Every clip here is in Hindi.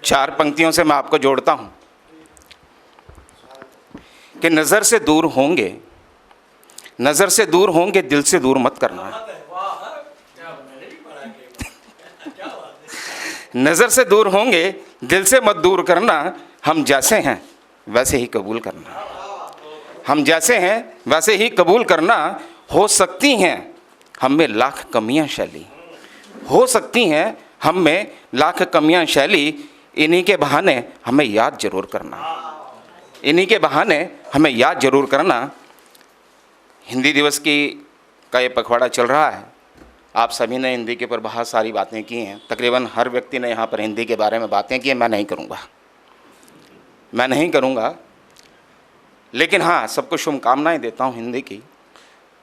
4 पंक्तियों से मैं आपको जोड़ता हूं कि नज़र से दूर होंगे, नज़र से दूर होंगे, दिल से दूर मत करना। नज़र से दूर होंगे, दिल से मत दूर करना। हम जैसे हैं वैसे ही कबूल करना। हम जैसे हैं वैसे ही कबूल करना। हो सकती हैं हम में लाख कमियां शैली, हो सकती हैं हम में लाख कमियां शैली, इन्हीं के बहाने हमें याद जरूर करना। इन्हीं के बहाने हमें याद जरूर करना। हिंदी दिवस का ये पखवाड़ा चल रहा है। आप सभी ने हिंदी के ऊपर बहुत सारी बातें की हैं। तकरीबन हर व्यक्ति ने यहाँ पर हिंदी के बारे में बातें की हैं। मैं नहीं करूँगा, लेकिन हाँ, सबको शुभकामनाएं देता हूँ हिंदी की।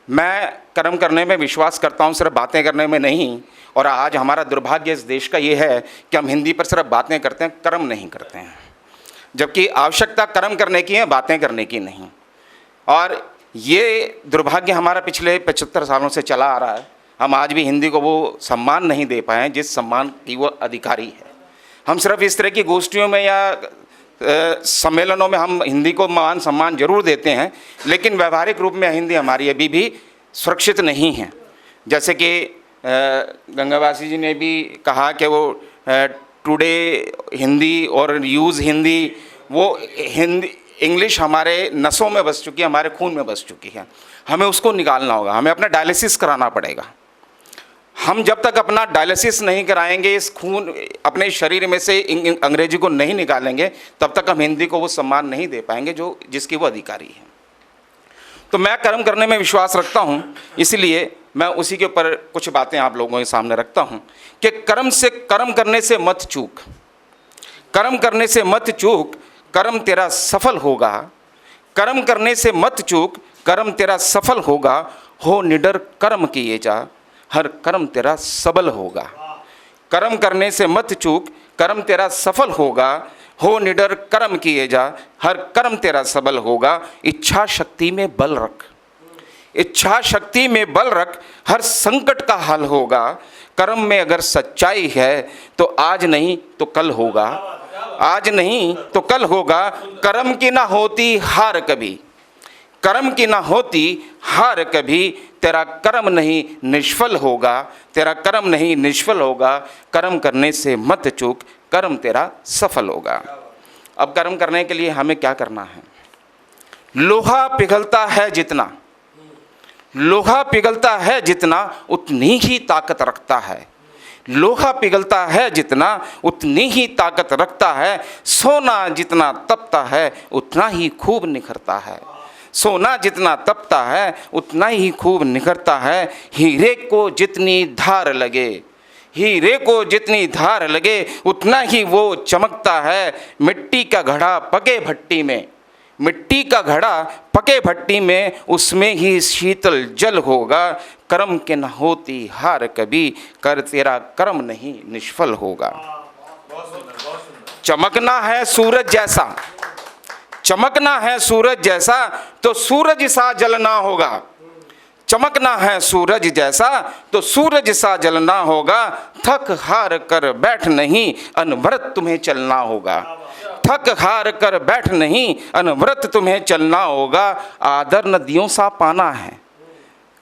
मैं कर्म करने में विश्वास करता हूँ, सिर्फ बातें करने में नहीं। और आज हमारा दुर्भाग्य इस देश का ये है कि हम हिंदी पर सिर्फ बातें करते हैं, कर्म नहीं करते हैं। जबकि आवश्यकता कर्म करने की है, बातें करने की नहीं। और ये दुर्भाग्य हमारा पिछले 75 सालों से चला आ रहा है। हम आज भी हिंदी को वो सम्मान नहीं दे पाए जिस सम्मान की वो अधिकारी है। हम सिर्फ इस तरह की गोष्ठियों में या सम्मेलनों में हम हिंदी को मान सम्मान जरूर देते हैं, लेकिन व्यवहारिक रूप में हिंदी हमारी अभी भी सुरक्षित नहीं है। जैसे कि गंगावासी जी ने भी कहा कि वो टुडे हिंदी और यूज़ हिंदी, वो हिंदी इंग्लिश हमारे नसों में बस चुकी है, हमारे खून में बस चुकी है। हमें उसको निकालना होगा, हमें अपना डायलिसिस कराना पड़ेगा। हम जब तक अपना डायलिसिस नहीं कराएंगे, इस खून अपने शरीर में से अंग्रेजी को नहीं निकालेंगे, तब तक हम हिंदी को वो सम्मान नहीं दे पाएंगे जो जिसकी वो अधिकारी है। तो मैं कर्म करने में विश्वास रखता हूँ, इसलिए मैं उसी के ऊपर कुछ बातें आप लोगों के सामने रखता हूँ कि कर्म करने से मत चूक, कर्म करने से मत चूक, कर्म तेरा सफल होगा। कर्म करने से मत चूक, कर्म तेरा सफल होगा। हो निडर कर्म किए जा, हर कर्म तेरा सबल होगा। कर्म करने से मत चूक, कर्म तेरा सफल होगा। हो निडर कर्म किए जा, हर कर्म तेरा सबल होगा। इच्छा शक्ति में बल रख, इच्छा शक्ति में बल रख, हर संकट का हल होगा। कर्म में अगर सच्चाई है तो आज नहीं तो कल होगा, आज नहीं तो कल होगा। कर्म की ना होती हार कभी, कर्म की ना होती हार कभी। तेरा कर्म नहीं निष्फल होगा, तेरा कर्म नहीं निष्फल होगा। कर्म करने से मत चूक, कर्म तेरा सफल होगा। अब कर्म करने के लिए हमें क्या करना है? लोहा पिघलता है जितना, लोहा पिघलता है जितना उतनी ही ताकत रखता है। लोहा पिघलता है जितना उतनी ही ताकत रखता है। सोना जितना तपता है उतना ही खूब निखरता है। सोना जितना तपता है उतना ही खूब निखरता है। हीरे को जितनी धार लगे, हीरे को जितनी धार लगे उतना ही वो चमकता है। मिट्टी का घड़ा पके भट्टी में, मिट्टी का घड़ा पके भट्टी में, उसमें ही शीतल जल होगा। कर्म के न होती हार कभी, कर तेरा कर्म नहीं निष्फल होगा। चमकना है सूरज जैसा, चमकना है सूरज जैसा तो सूरज सा जलना होगा। चमकना है सूरज जैसा तो सूरज सा जलना होगा। थक हार कर बैठ नहीं, अनवरत तुम्हें चलना होगा। थक हार कर बैठ नहीं, अनवरत तुम्हें चलना होगा। आदर नदियों सा पाना है।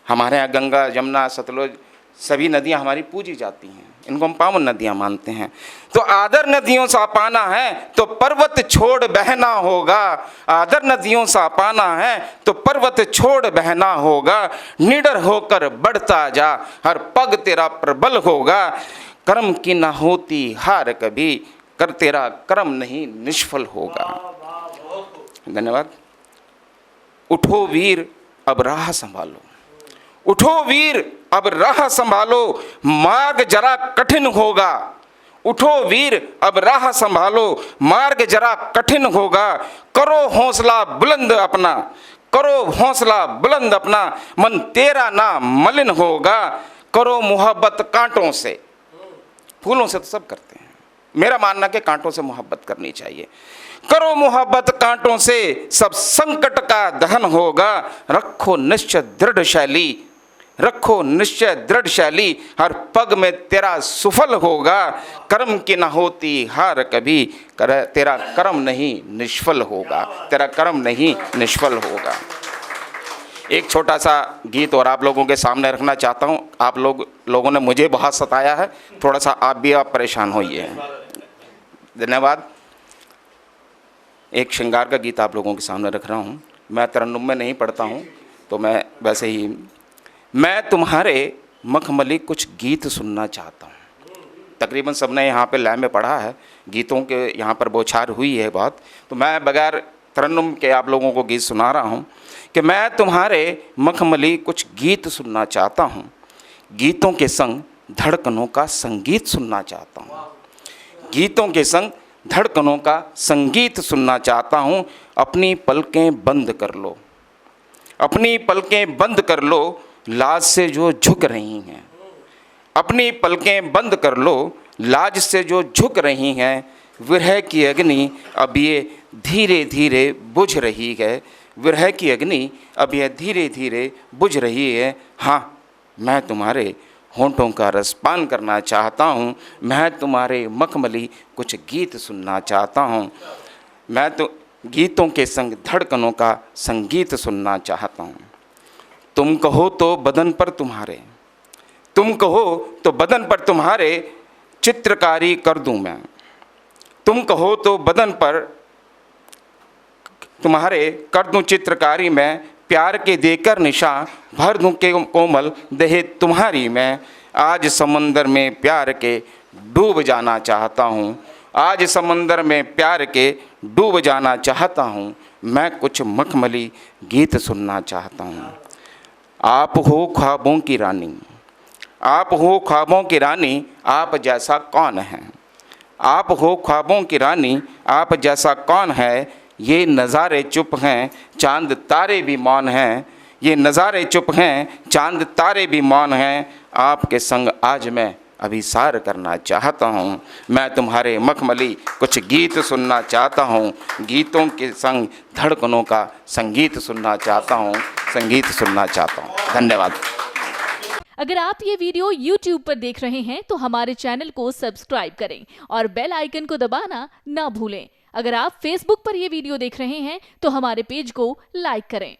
हमारे यहाँ गंगा, यमुना, सतलुज सभी नदियाँ हमारी पूजी जाती हैं, इनको हम पावन नदियाँ मानते हैं। तो आदर नदियों सा पाना है तो पर्वत छोड़ बहना होगा। आदर नदियों सा पाना है तो पर्वत छोड़ बहना होगा। निडर होकर बढ़ता जा, हर पग तेरा प्रबल होगा। कर्म की ना होती हार कभी, कर तेरा कर्म नहीं निष्फल होगा। धन्यवाद। उठो वीर अब राह संभालो, उठो वीर अब राह संभालो, मार्ग जरा कठिन होगा। उठो वीर अब राह संभालो, मार्ग जरा कठिन होगा। करो हौसला बुलंद अपना, करो हौसला बुलंद अपना, मन तेरा ना मलिन होगा। करो मोहब्बत कांटों से, फूलों से तो सब करते हैं, मेरा मानना कि कांटों से मोहब्बत करनी चाहिए। करो मोहब्बत कांटों से, सब संकट का दहन होगा। रखो निश्चय दृढ़ शैली, रखो निश्चय दृढ़ शैली, हर पग में तेरा सुफल होगा। कर्म की न होती हार कभी, तेरा कर्म नहीं निष्फल होगा, तेरा कर्म नहीं निष्फल होगा। एक छोटा सा गीत और आप लोगों के सामने रखना चाहता हूँ। आप लोगों ने मुझे बहुत सताया है, थोड़ा सा आप परेशान होइए। धन्यवाद। एक श्रृंगार का गीत आप लोगों के सामने रख रहा हूँ। मैं तरन्नुम में नहीं पढ़ता हूँ, तो मैं वैसे ही, मैं तुम्हारे मखमली कुछ गीत सुनना चाहता हूँ। तकरीबन सबने यहाँ पे लय में पढ़ा है, गीतों के यहाँ पर बौछार हुई है बात, तो मैं बगैर तरन्नुम के आप लोगों को गीत सुना रहा हूँ कि मैं तुम्हारे मखमली कुछ गीत सुनना चाहता हूँ, गीतों के संग धड़कनों का संगीत सुनना चाहता हूँ, गीतों के संग धड़कनों का संगीत सुनना चाहता हूँ। अपनी पलकें बंद कर लो, अपनी पलकें बंद कर लो, लाज से जो झुक रही हैं। अपनी पलकें बंद कर लो, लाज से जो झुक रही हैं। विरह की अग्नि अब ये धीरे धीरे बुझ रही है, विरह की अग्नि अब यह धीरे धीरे बुझ रही है। हाँ, मैं तुम्हारे होंठों का रसपान करना चाहता हूँ, मैं तुम्हारे मखमली कुछ गीत सुनना चाहता हूँ, मैं तो गीतों के संग धड़कनों का संगीत सुनना चाहता हूँ। तुम कहो तो बदन पर तुम्हारे, तुम कहो तो बदन पर तुम्हारे चित्रकारी कर दूँ मैं। तुम कहो तो बदन पर तुम्हारे कर दूँ चित्रकारी मैं, प्यार के देकर निशान भर दूँ के कोमल देह तुम्हारी मैं। आज समंदर में प्यार के डूब जाना चाहता हूँ, आज समंदर में प्यार के डूब जाना चाहता हूँ, मैं कुछ मखमली गीत सुनना चाहता हूँ। आप हो ख्वाबों की रानी, आप हो ख्वाबों की रानी, आप जैसा कौन है। आप हो ख्वाबों की रानी, आप जैसा कौन है। ये नज़ारे चुप हैं, चांद तारे भी मौन हैं। ये नज़ारे चुप हैं, चांद तारे भी मौन हैं। आपके संग आज मैं अभिसार करना चाहता हूँ, मैं तुम्हारे मखमली कुछ गीत सुनना चाहता हूँ, गीतों के संग धड़कनों का संगीत सुनना चाहता हूँ, संगीत सुनना चाहता हूँ। धन्यवाद। अगर आप ये वीडियो YouTube पर देख रहे हैं तो हमारे चैनल को सब्सक्राइब करें और बेल आइकन को दबाना ना भूलें। अगर आप Facebook पर ये वीडियो देख रहे हैं तो हमारे पेज को लाइक करें।